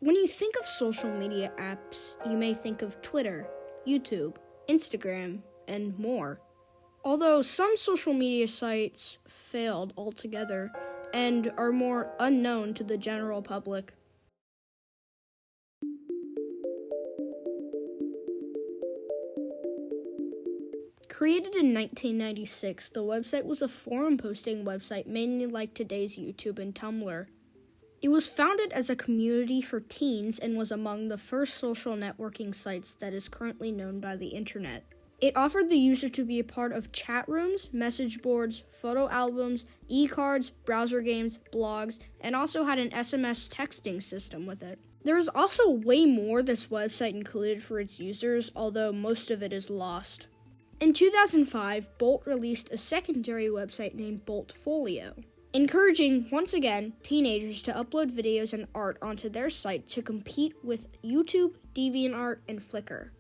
When you think of social media apps, you may think of Twitter, YouTube, Instagram, and more. Although some social media sites failed altogether and are more unknown to the general public. Created in 1996, the website was a forum posting website mainly like today's YouTube and Tumblr. It was founded as a community for teens and was among the first social networking sites that is currently known by the internet. It offered the user to be a part of chat rooms, message boards, photo albums, e-cards, browser games, blogs, and also had an SMS texting system with it. There is also way more this website included for its users, although most of it is lost. In 2005, Bolt released a secondary website named Boltfolio, encouraging, once again, teenagers to upload videos and art onto their site to compete with YouTube, DeviantArt, and Flickr.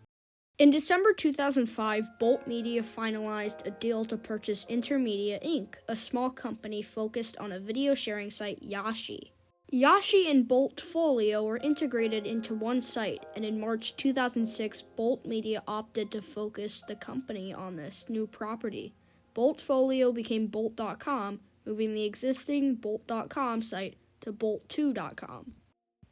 In December 2005, Bolt Media finalized a deal to purchase Intermedia Inc., a small company focused on a video sharing site, Yashi. Yashi and Boltfolio were integrated into one site, and in March 2006, Bolt Media opted to focus the company on this new property. Boltfolio became Bolt.com, moving the existing Bolt.com site to Bolt2.com.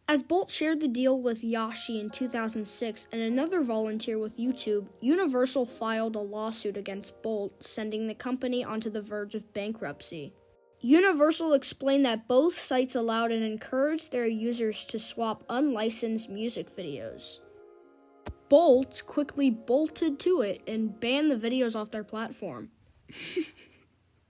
As Bolt shared the deal with Yashi in 2006 and another volunteer with YouTube, Universal filed a lawsuit against Bolt, sending the company onto the verge of bankruptcy. Universal explained that both sites allowed and encouraged their users to swap unlicensed music videos. Bolt quickly bolted to it and banned the videos off their platform.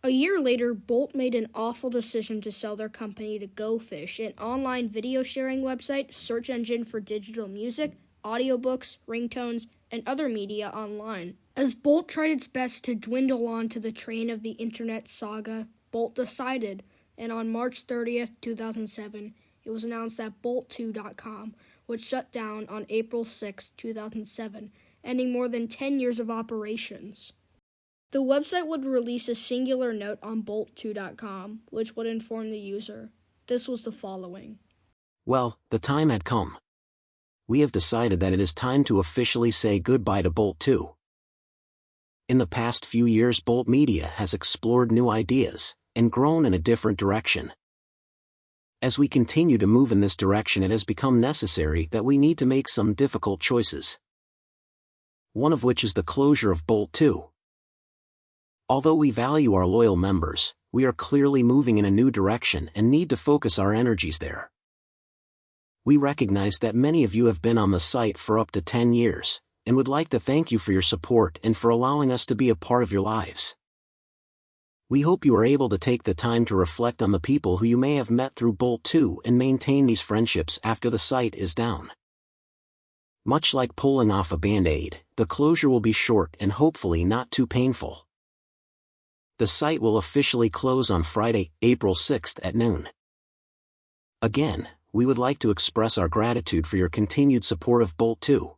A year later, Bolt made an awful decision to sell their company to GoFish, an online video sharing website, search engine for digital music, audiobooks, ringtones, and other media online. As Bolt tried its best to dwindle onto the train of the internet saga, Bolt decided, and on March 30th, 2007, it was announced that Bolt2.com would shut down on April 6, 2007, ending more than 10 years of operations. The website would release a singular note on Bolt2.com, which would inform the user. This was the following. Well, the time had come. We have decided that it is time to officially say goodbye to Bolt2. In the past few years, Bolt Media has explored new ideas and grown in a different direction. As we continue to move in this direction, it has become necessary that we need to make some difficult choices. One of which is the closure of Bolt2. Although we value our loyal members, we are clearly moving in a new direction and need to focus our energies there. We recognize that many of you have been on the site for up to 10 years, and would like to thank you for your support and for allowing us to be a part of your lives. We hope you are able to take the time to reflect on the people who you may have met through Bolt2 and maintain these friendships after the site is down. Much like pulling off a Band-Aid, the closure will be short and hopefully not too painful. The site will officially close on Friday, April 6th at noon. Again, we would like to express our gratitude for your continued support of Bolt2.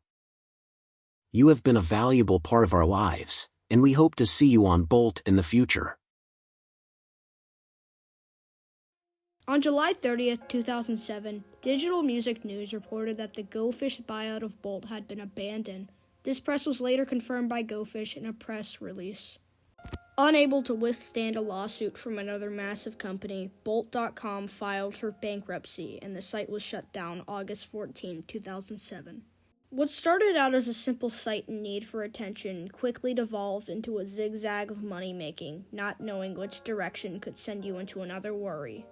You have been a valuable part of our lives, and we hope to see you on Bolt in the future. On July 30th, 2007, Digital Music News reported that the GoFish buyout of Bolt had been abandoned. This press was later confirmed by GoFish in a press release. Unable to withstand a lawsuit from another massive company, Bolt.com filed for bankruptcy, and the site was shut down August 14, 2007. What started out as a simple site in need for attention quickly devolved into a zigzag of money-making, not knowing which direction could send you into another worry.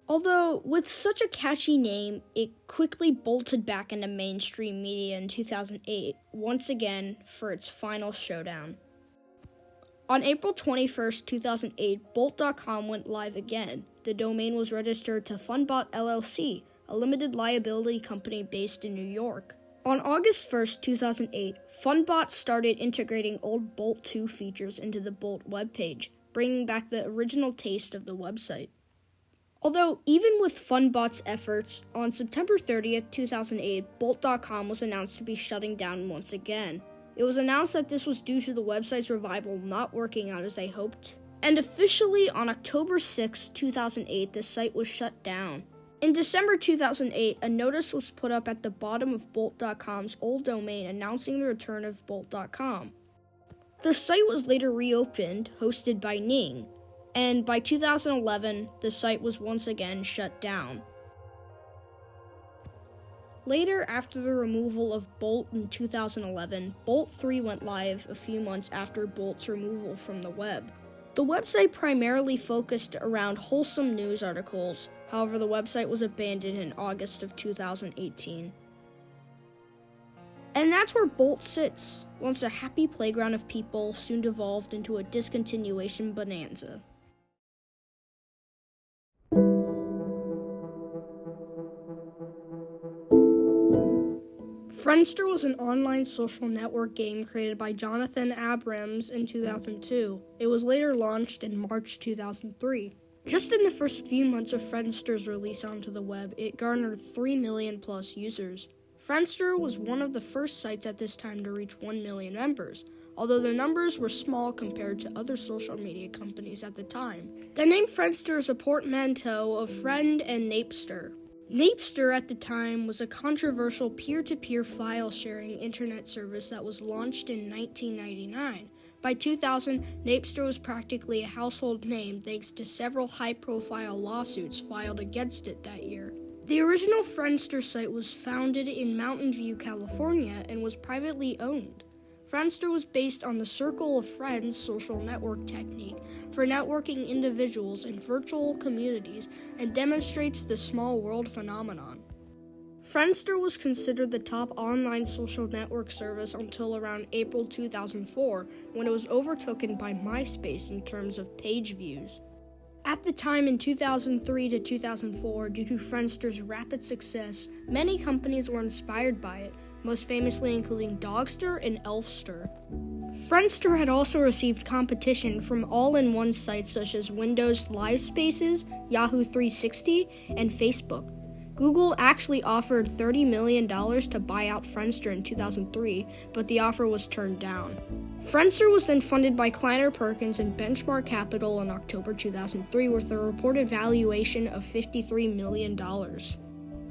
Although, with such a catchy name, it quickly bolted back into mainstream media in 2008, once again for its final showdown. On April 21st, 2008, Bolt.com went live again. The domain was registered to Fundbot LLC, a limited liability company based in New York. On August 1st, 2008, Fundbot started integrating old Bolt2 features into the Bolt webpage, bringing back the original taste of the website. Although, even with Fundbot's efforts, on September 30th, 2008, Bolt.com was announced to be shutting down once again. It was announced that this was due to the website's revival not working out as they hoped. And officially, on October 6, 2008, the site was shut down. In December 2008, a notice was put up at the bottom of Bolt.com's old domain announcing the return of Bolt.com. The site was later reopened, hosted by Ning, and by 2011, the site was once again shut down. Later, after the removal of Bolt in 2011, Bolt 3 went live a few months after Bolt's removal from the web. The website primarily focused around wholesome news articles. However, the website was abandoned in August of 2018. And that's where Bolt sits. Once a happy playground of people, soon devolved into a discontinuation bonanza. Friendster was an online social network game created by Jonathan Abrams in 2002. It was later launched in March 2003. Just in the first few months of Friendster's release onto the web, it garnered 3 million plus users. Friendster was one of the first sites at this time to reach 1 million members, although the numbers were small compared to other social media companies at the time. The name Friendster is a portmanteau of friend and Napster. Napster at the time was a controversial peer-to-peer file-sharing internet service that was launched in 1999. By 2000, Napster was practically a household name thanks to several high-profile lawsuits filed against it that year. The original Friendster site was founded in Mountain View, California, and was privately owned. Friendster was based on the Circle of Friends social network technique for networking individuals in virtual communities and demonstrates the small world phenomenon. Friendster was considered the top online social network service until around April 2004, when it was overtaken by MySpace in terms of page views. At the time in 2003 to 2004, due to Friendster's rapid success, many companies were inspired by it, most famously including Dogster and Elfster. Friendster had also received competition from all-in-one sites such as Windows Live Spaces, Yahoo 360, and Facebook. Google actually offered $30 million to buy out Friendster in 2003, but the offer was turned down. Friendster was then funded by Kleiner Perkins and Benchmark Capital in October 2003 with a reported valuation of $53 million.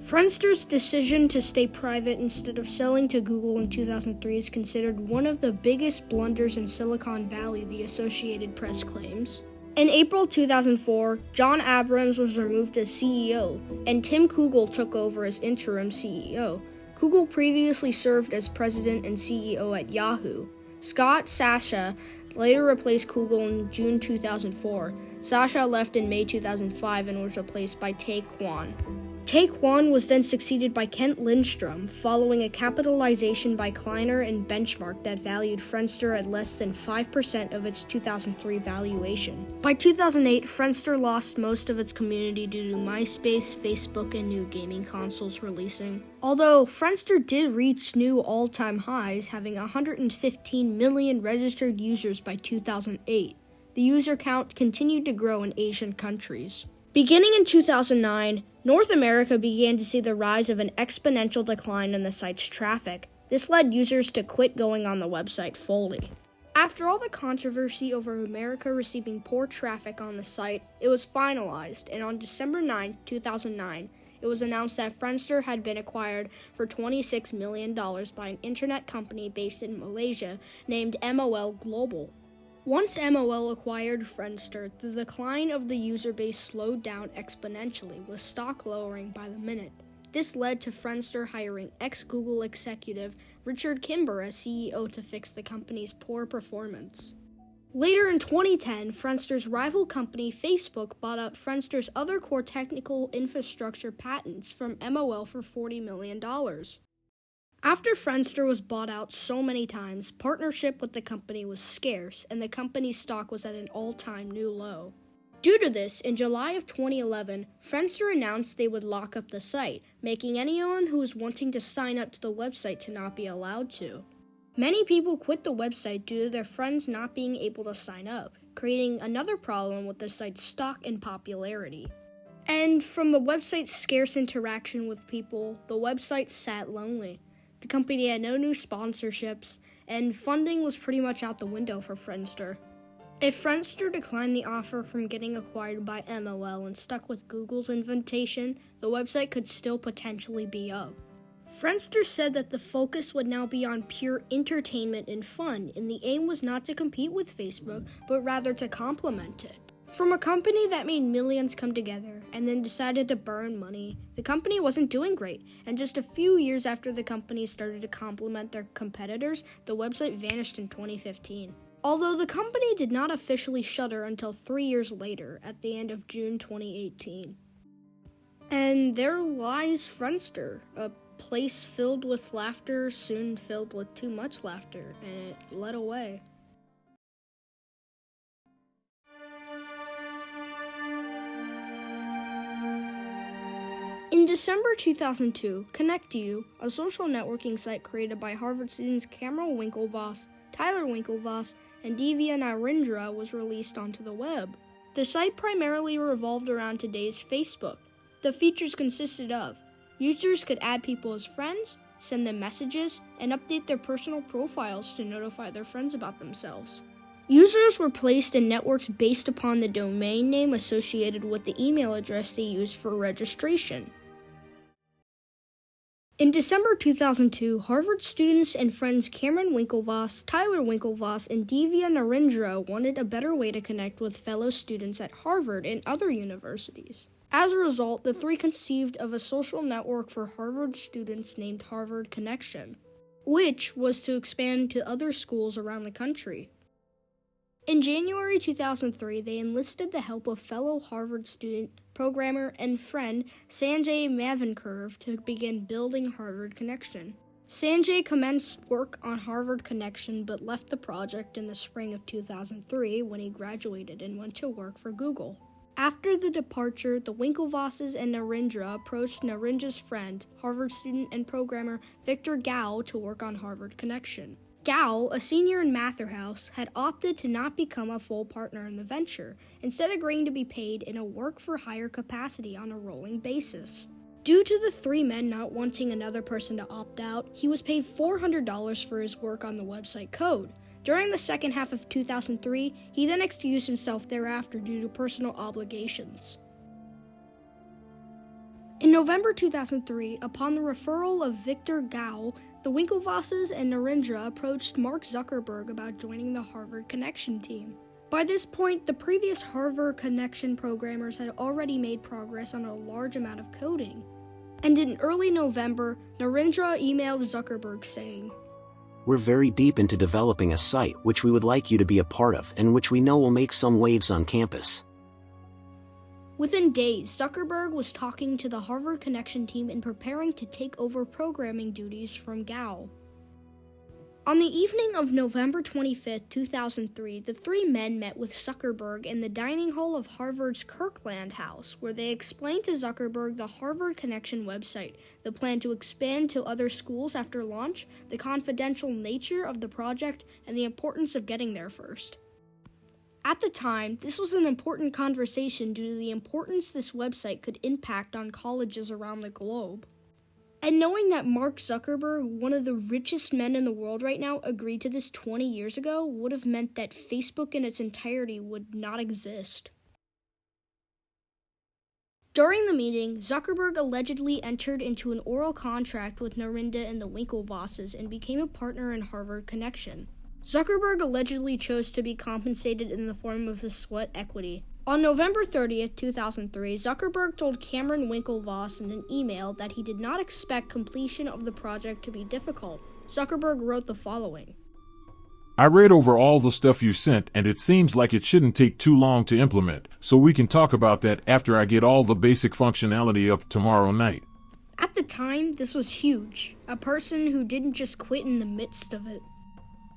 Friendster's decision to stay private instead of selling to Google in 2003 is considered one of the biggest blunders in Silicon Valley, the Associated Press claims. In April 2004, John Abrams was removed as CEO, and Tim Kugel took over as interim CEO. Kugel previously served as president and CEO at Yahoo. Scott Sasha later replaced Kugel in June 2004. Sasha left in May 2005 and was replaced by Tae Kwon. Tae Kwon was then succeeded by Kent Lindstrom, following a capitalization by Kleiner and Benchmark that valued Friendster at less than 5% of its 2003 valuation. By 2008, Friendster lost most of its community due to MySpace, Facebook, and new gaming consoles releasing. Although Friendster did reach new all-time highs, having 115 million registered users by 2008. The user count continued to grow in Asian countries. Beginning in 2009, North America began to see the rise of an exponential decline in the site's traffic. This led users to quit going on the website fully. After all the controversy over America receiving poor traffic on the site, it was finalized, and on December 9, 2009, it was announced that Friendster had been acquired for $26 million by an internet company based in Malaysia named MOL Global. Once MOL acquired Friendster, the decline of the user base slowed down exponentially, with stock lowering by the minute. This led to Friendster hiring ex-Google executive Richard Kimber as CEO to fix the company's poor performance. Later in 2010, Friendster's rival company Facebook bought out Friendster's other core technical infrastructure patents from MOL for $40 million. After Friendster was bought out so many times, partnership with the company was scarce, and the company's stock was at an all-time new low. Due to this, in July of 2011, Friendster announced they would lock up the site, making anyone who was wanting to sign up to the website to not be allowed to. Many people quit the website due to their friends not being able to sign up, creating another problem with the site's stock and popularity. And from the website's scarce interaction with people, the website sat lonely. The company had no new sponsorships, and funding was pretty much out the window for Friendster. If Friendster declined the offer from getting acquired by MOL and stuck with Google's invitation, the website could still potentially be up. Friendster said that the focus would now be on pure entertainment and fun, and the aim was not to compete with Facebook, but rather to complement it. From a company that made millions come together and then decided to burn money, the company wasn't doing great, and just a few years after the company started to complement their competitors, the website vanished in 2015. Although the company did not officially shutter until 3 years later, at the end of June 2018. And there lies Friendster, a place filled with laughter, soon filled with too much laughter, and it led away. In December 2002, ConnectU, a social networking site created by Harvard students Cameron Winklevoss, Tyler Winklevoss, and Divya Narendra, was released onto the web. The site primarily revolved around today's Facebook. The features consisted of users could add people as friends, send them messages, and update their personal profiles to notify their friends about themselves. Users were placed in networks based upon the domain name associated with the email address they used for registration. In December 2002, Harvard students and friends Cameron Winklevoss, Tyler Winklevoss, and Divya Narendra wanted a better way to connect with fellow students at Harvard and other universities. As a result, the three conceived of a social network for Harvard students named HarvardConnection, which was to expand to other schools around the country. In January 2003, they enlisted the help of fellow Harvard student, programmer, and friend Sanjay Mavenkar to begin building HarvardConnection. Sanjay commenced work on HarvardConnection but left the project in the spring of 2003 when he graduated and went to work for Google. After the departure, the Winklevosses and Narendra approached Narendra's friend, Harvard student and programmer Victor Gao, to work on HarvardConnection. Gao, a senior in Matherhouse, had opted to not become a full partner in the venture, instead agreeing to be paid in a work-for-hire capacity on a rolling basis. Due to the three men not wanting another person to opt out, he was paid $400 for his work on the website code. During the second half of 2003, he then excused himself thereafter due to personal obligations. In November 2003, upon the referral of Victor Gao, the Winklevosses and Narendra approached Mark Zuckerberg about joining the HarvardConnection team. By this point, the previous HarvardConnection programmers had already made progress on a large amount of coding. And in early November, Narendra emailed Zuckerberg saying, "We're very deep into developing a site which we would like you to be a part of and which we know will make some waves on campus." Within days, Zuckerberg was talking to the HarvardConnection team and preparing to take over programming duties from Gao. On the evening of November 25, 2003, the three men met with Zuckerberg in the dining hall of Harvard's Kirkland House, where they explained to Zuckerberg the HarvardConnection website, the plan to expand to other schools after launch, the confidential nature of the project, and the importance of getting there first. At the time, this was an important conversation due to the importance this website could impact on colleges around the globe. And knowing that Mark Zuckerberg, one of the richest men in the world right now, agreed to this 20 years ago would have meant that Facebook in its entirety would not exist. During the meeting, Zuckerberg allegedly entered into an oral contract with Narendra and the Winklevosses and became a partner in HarvardConnection. Zuckerberg allegedly chose to be compensated in the form of his sweat equity. On November 30th, 2003, Zuckerberg told Cameron Winklevoss in an email that he did not expect completion of the project to be difficult. Zuckerberg wrote the following: "I read over all the stuff you sent, and it seems like it shouldn't take too long to implement, so we can talk about that after I get all the basic functionality up tomorrow night." At the time, this was huge. A person who didn't just quit in the midst of it.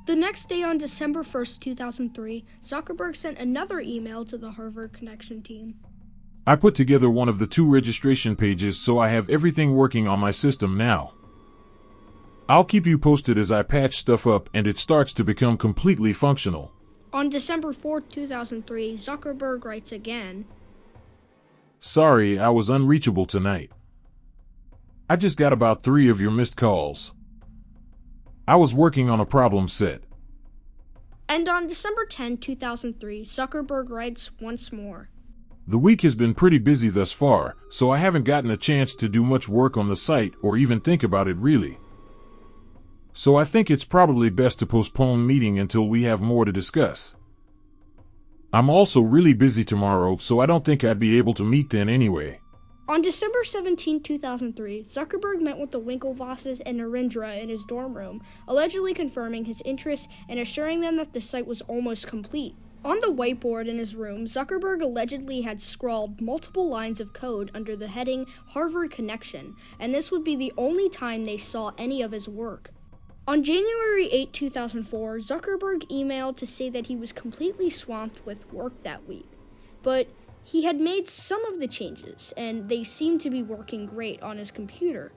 The next day, on December 1st, 2003, Zuckerberg sent another email to the HarvardConnection team. "I put together one of the 2 registration pages, so I have everything working on my system now. I'll keep you posted as I patch stuff up and it starts to become completely functional." On December 4th, 2003, Zuckerberg writes again, "Sorry, I was unreachable tonight. I just got about 3 of your missed calls. I was working on a problem set." And on December 10, 2003, Zuckerberg writes once more. The week has been pretty busy thus far, so I haven't gotten a chance to do much work on the site or even think about it really. So I think it's probably best to postpone meeting until we have more to discuss. I'm also really busy tomorrow, so I don't think I'd be able to meet then anyway. On December 17, 2003, Zuckerberg met with the Winklevosses and Narendra in his dorm room, allegedly confirming his interest and assuring them that the site was almost complete. On the whiteboard in his room, Zuckerberg allegedly had scrawled multiple lines of code under the heading HarvardConnection, and this would be the only time they saw any of his work. On January 8, 2004, Zuckerberg emailed to say that he was completely swamped with work that week, but he had made some of the changes, and they seemed to be working great on his computer.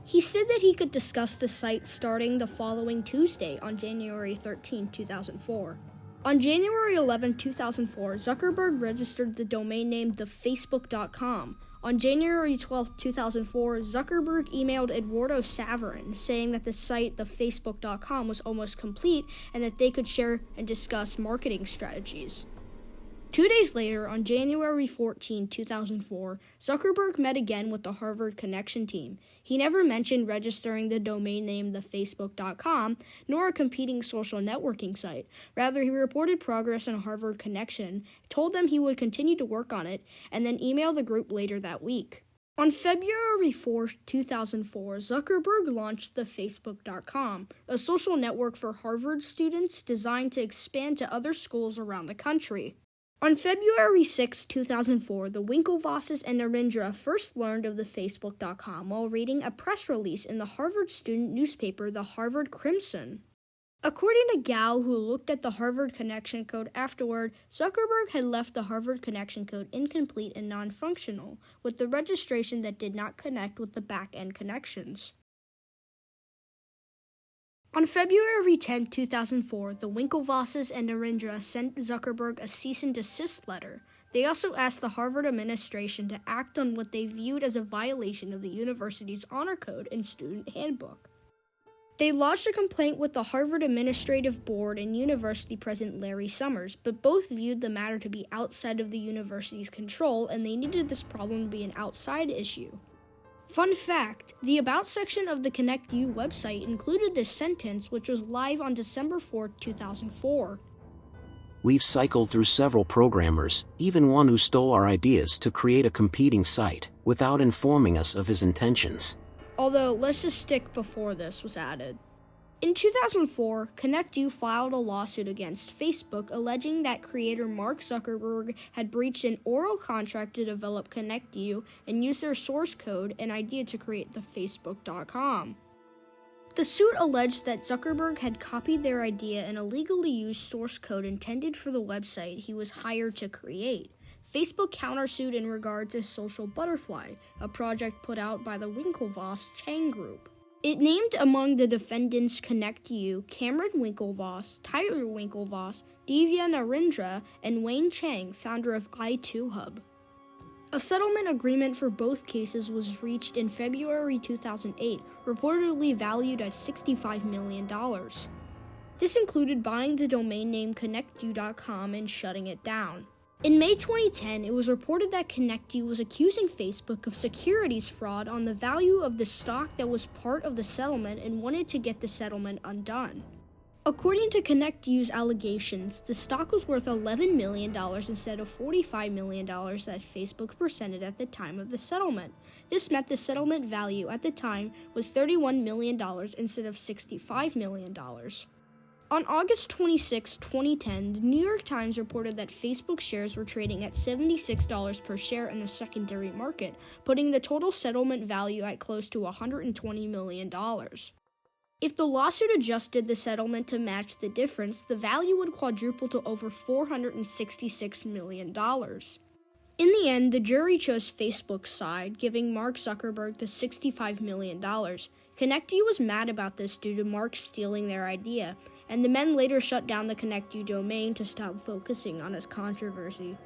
He said that he could discuss the site starting the following Tuesday on January 13, 2004. On January 11, 2004, Zuckerberg registered the domain name thefacebook.com. On January 12, 2004, Zuckerberg emailed Eduardo Saverin saying that the site thefacebook.com was almost complete and that they could share and discuss marketing strategies. 2 days later, on January 14, 2004, Zuckerberg met again with the HarvardConnection team. He never mentioned registering the domain name thefacebook.com, nor a competing social networking site. Rather, he reported progress on HarvardConnection, told them he would continue to work on it, and then emailed the group later that week. On February 4, 2004, Zuckerberg launched thefacebook.com, a social network for Harvard students designed to expand to other schools around the country. On February 6, 2004, the Winklevosses and Narendra first learned of the Facebook.com while reading a press release in the Harvard student newspaper, the Harvard Crimson. According to Gao, who looked at the HarvardConnection code afterward, Zuckerberg had left the HarvardConnection code incomplete and non-functional, with the registration that did not connect with the back-end connections. On February 10, 2004, the Winklevosses and Narendra sent Zuckerberg a cease and desist letter. They also asked the Harvard administration to act on what they viewed as a violation of the university's honor code and student handbook. They lodged a complaint with the Harvard Administrative Board and University President Larry Summers, but both viewed the matter to be outside of the university's control, and they needed this problem to be an outside issue. Fun fact, the About section of the ConnectU website included this sentence, which was live on December 4, 2004. We've cycled through several programmers, even one who stole our ideas to create a competing site, without informing us of his intentions. Although, let's just stick before this was added. In 2004, ConnectU filed a lawsuit against Facebook alleging that creator Mark Zuckerberg had breached an oral contract to develop ConnectU and used their source code and idea to create the Facebook.com. The suit alleged that Zuckerberg had copied their idea and illegally used source code intended for the website he was hired to create. Facebook countersued in regard to Social Butterfly, a project put out by the Winklevoss Chang Group. It named among the defendants ConnectU, Cameron Winklevoss, Tyler Winklevoss, Divya Narendra, and Wayne Chang, founder of i2Hub. A settlement agreement for both cases was reached in February 2008, reportedly valued at $65 million. This included buying the domain name ConnectU.com and shutting it down. In May 2010, it was reported that ConnectU was accusing Facebook of securities fraud on the value of the stock that was part of the settlement and wanted to get the settlement undone. According to ConnectU's allegations, the stock was worth $11 million instead of $45 million that Facebook presented at the time of the settlement. This meant the settlement value at the time was $31 million instead of $65 million. On August 26, 2010, the New York Times reported that Facebook shares were trading at $76 per share in the secondary market, putting the total settlement value at close to $120 million. If the lawsuit adjusted the settlement to match the difference, the value would quadruple to over $466 million. In the end, the jury chose Facebook's side, giving Mark Zuckerberg the $65 million. ConnectU was mad about this due to Mark stealing their idea, and the men later shut down the ConnectU domain to stop focusing on his controversy.